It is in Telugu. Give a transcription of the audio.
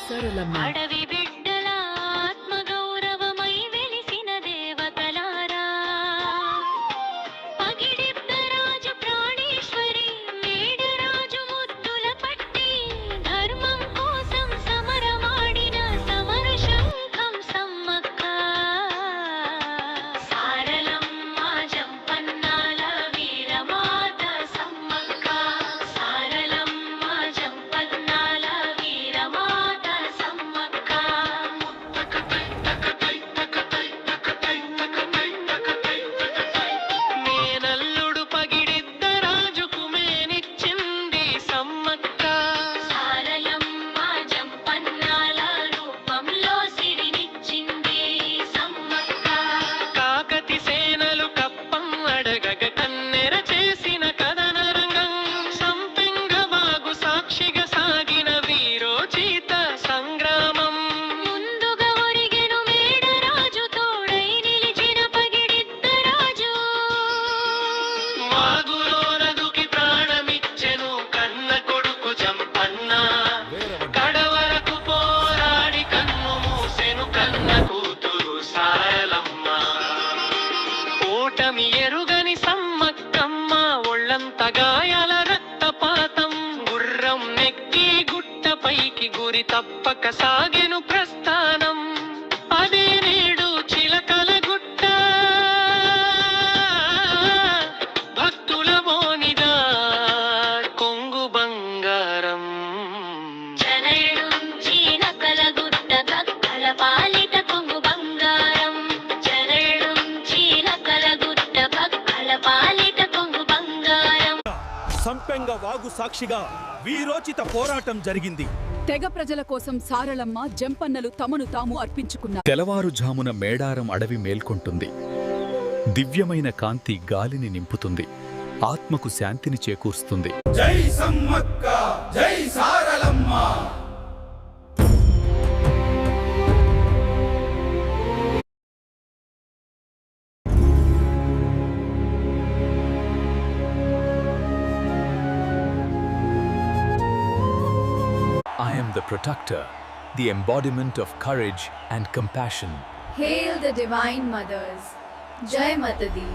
సరళమ్మ. అడవి బిడ్డల ఆత్మగౌరవమై వెలిసిన దేవతలారా, పగిడిద్దరాజు ప్రాణేశ్వరి మేడరాజు ముద్దుల పట్టి, ధర్మం కోసం సమరమాడిన సమర శంఖం సమ్మక్క. సారలమ్మ జంపన్నాల వీరమాత సమ్మక్క, సారలమ్మ జంపన్నాల వీరమాత సమ్మక్క. మేనల్లుడు పగిడిద్దరాజుకు మేనిచ్చింది సమ్మక్క, సారలమ్మ జంపన్నాల రూపంలో సిరినిచ్చింది సమ్మక్క. కాకతి సేనలు కప్పం అడగగ కన్నెర చేసిన కథన రంగం, సంపెంగ వాగు సాక్షిగా సాగిన వీరోచిత సంగ్రామం. ముందుగా ఒరిగెను మేడరాజు, తోడై నిలిచిన పగిడిద్దరాజు, వాగులోన దుకి ప్రాణమిచ్చెను కన్న కొడుకు జంపన్న. కడవరకు పోరాడి కన్ను మూసెను కన్న కూతురు సారలమ్మ. ఓటమి ఎరుగని సమ్మక్కమ్మ, ఒళ్ళంత గాయాల రక్తపాతం, గుర్రం నెక్కి గుట్టపైకి గురి తప్పక సాగెను ప్రస్థానం. అదే నేడు చిలకల గుట్ట, భక్తుల మోనిదా కొంగు బంగారం. జనయుడుంచి నకల గుట్ట కక్కల పాలిట కొంగు బంగారం, జనయుడుంచి నకల గుట్ట కక్కల పాలిట కొంగు బంగారం. సంపెంగ వాగు సాక్షిగా వీరోచిత పోరాటం జరిగింది. తెగ ప్రజల కోసం సారళమ్మ జంపన్నలు తమను తాము అర్పించుకున్నారు. తెలవారుజామున మేడారం అడవి మేల్కొంటుంది. దివ్యమైన కాంతి గాలిని నింపుతుంది, ఆత్మకు శాంతిని చేకూరుస్తుంది. జై సమ్మక్క, జై Saralamma. I am the protector, the embodiment of courage and compassion. Hail the Divine Mothers. Jai Mata Di.